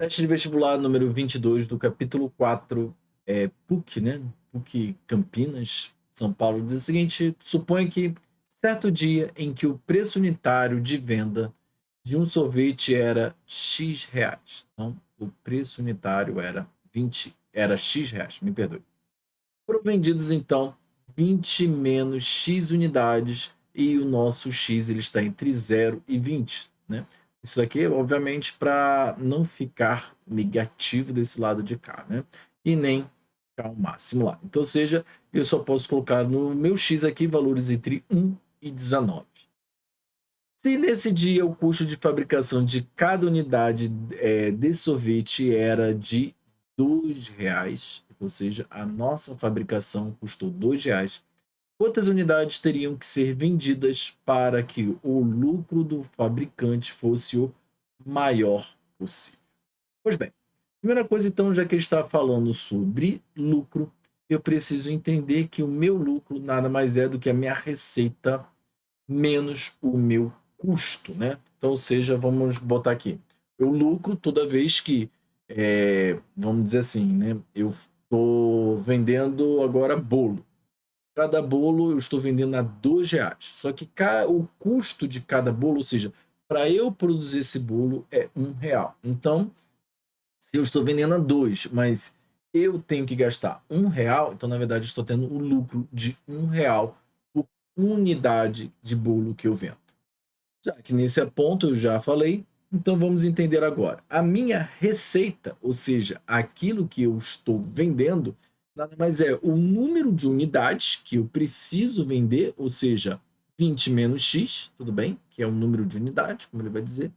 Teste de vestibular número 22 do capítulo 4, PUC, né? PUC Campinas, São Paulo, diz o seguinte: suponha que certo dia em que o preço unitário de venda de um sorvete era X reais. Então, o preço unitário era X reais, me perdoe. Foram vendidos então 20 menos X unidades e o nosso X ele está entre 0 e 20, né? Isso aqui, obviamente, para não ficar negativo desse lado de cá, né? E nem ficar o máximo lá. Então, ou seja, eu só posso colocar no meu X aqui valores entre 1 e 19. Se nesse dia o custo de fabricação de cada unidade desse sorvete era de R$ 2, ou seja, a nossa fabricação custou R$ 2, quantas unidades teriam que ser vendidas para que o lucro do fabricante fosse o maior possível? Pois bem, primeira coisa então, já que ele está falando sobre lucro, eu preciso entender que o meu lucro nada mais é do que a minha receita menos o meu custo, né? Então, ou seja, vamos botar aqui, eu lucro toda vez que, vamos dizer assim, né, eu estou vendendo agora bolo. Cada bolo eu estou vendendo a R$ 2, só que o custo de cada bolo, ou seja, para eu produzir esse bolo é R$ 1. Então, se eu estou vendendo a 2, mas eu tenho que gastar R$ 1, então na verdade eu estou tendo um lucro de R$ 1 por unidade de bolo que eu vendo. Já que nesse ponto eu já falei, então vamos entender agora. A minha receita, ou seja, aquilo que eu estou vendendo, nada mais é o número de unidades que eu preciso vender, ou seja, 20 menos X, tudo bem? Que é o número de unidades, como ele vai dizer.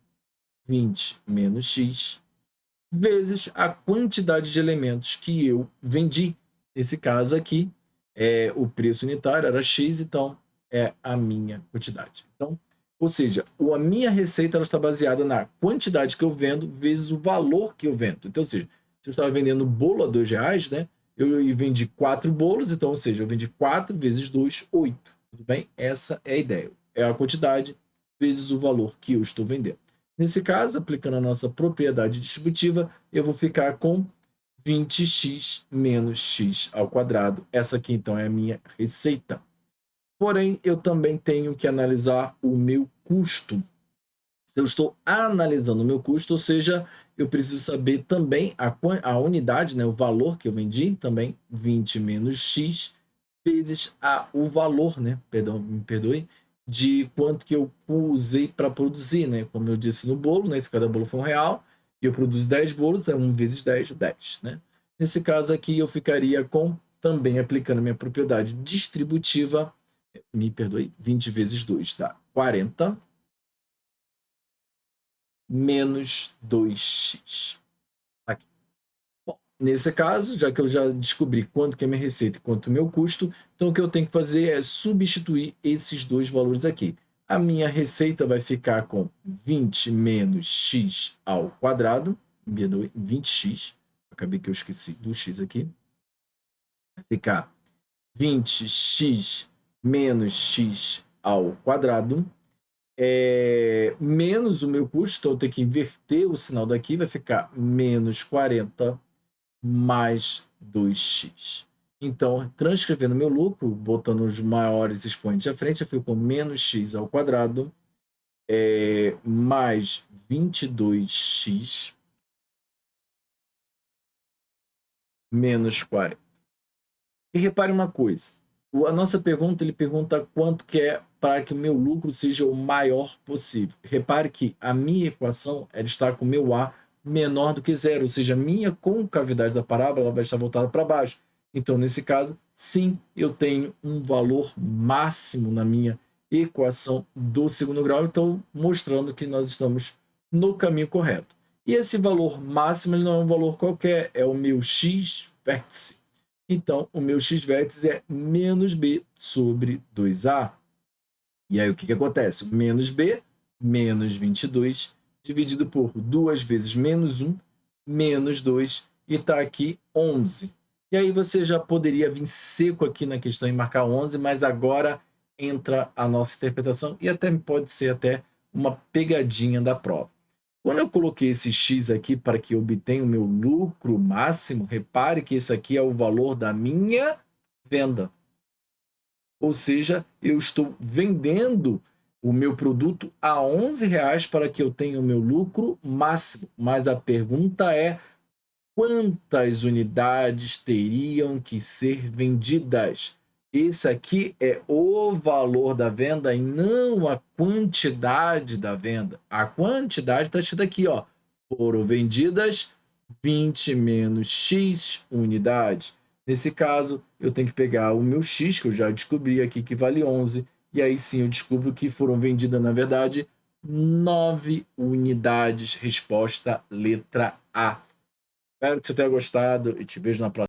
20 menos X, vezes a quantidade de elementos que eu vendi. Nesse caso aqui, o preço unitário era X, então é a minha quantidade. Então, ou seja, a minha receita ela está baseada na quantidade que eu vendo vezes o valor que eu vendo. Então, ou seja, se eu estava vendendo bolo a R$ 2, né, eu vendi 4 bolos, então, ou seja, eu vendi 4 vezes 2, 8. Tudo bem? Essa é a ideia. É a quantidade vezes o valor que eu estou vendendo. Nesse caso, aplicando a nossa propriedade distributiva, eu vou ficar com 20x menos x ao quadrado. Essa aqui, então, é a minha receita. Porém, eu também tenho que analisar o meu custo. Se eu estou analisando o meu custo, ou seja, eu preciso saber também a unidade, né, o valor que eu vendi, também 20 menos x, vezes o valor, né, perdão, me perdoe, de quanto que eu usei para produzir, né? Como eu disse no bolo, né? Se cada bolo for R$ 1, e eu produzo 10 bolos, é 1 vezes 10, 10, né? Nesse caso aqui, eu ficaria com, também aplicando a minha propriedade distributiva, me perdoe, 20 vezes 2 dá 40, menos 2x. Aqui. Bom, nesse caso, já que eu já descobri quanto que é minha receita e quanto o meu custo, então o que eu tenho que fazer é substituir esses dois valores aqui. A minha receita vai ficar com 20 menos x ao quadrado, 20x, acabei que eu esqueci do x aqui, vai ficar 20x menos x ao quadrado, menos o meu custo, então eu tenho que inverter o sinal daqui, vai ficar menos 40 mais 2x. Então, transcrevendo meu lucro, botando os maiores expoentes à frente, eu fico com menos x ao quadrado, mais 22x, menos 40. E repare uma coisa, a nossa pergunta, ele pergunta quanto que é para que o meu lucro seja o maior possível. Repare que a minha equação ela está com o meu A menor do que zero, ou seja, a minha concavidade da parábola ela vai estar voltada para baixo. Então, nesse caso, sim, eu tenho um valor máximo na minha equação do segundo grau, então mostrando que nós estamos no caminho correto. E esse valor máximo ele não é um valor qualquer, é o meu x vértice. Então, o meu x vértice é menos b sobre 2a. E aí, o que acontece? Menos b, menos 22, dividido por 2 vezes menos 1, menos 2, e está aqui 11. E aí você já poderia vir seco aqui na questão e marcar 11, mas agora entra a nossa interpretação e até pode ser até uma pegadinha da prova. Quando eu coloquei esse X aqui para que eu obtenha o meu lucro máximo, repare que esse aqui é o valor da minha venda. Ou seja, eu estou vendendo o meu produto a R$ 11 para que eu tenha o meu lucro máximo. Mas a pergunta é: quantas unidades teriam que ser vendidas? Esse aqui é o valor da venda e não a quantidade da venda. A quantidade está escrita aqui, ó. Foram vendidas 20 menos X unidades. Nesse caso, eu tenho que pegar o meu X, que eu já descobri aqui que vale 11, e aí sim eu descubro que foram vendidas, na verdade, 9 unidades. Resposta letra A. Espero que você tenha gostado e te vejo na próxima.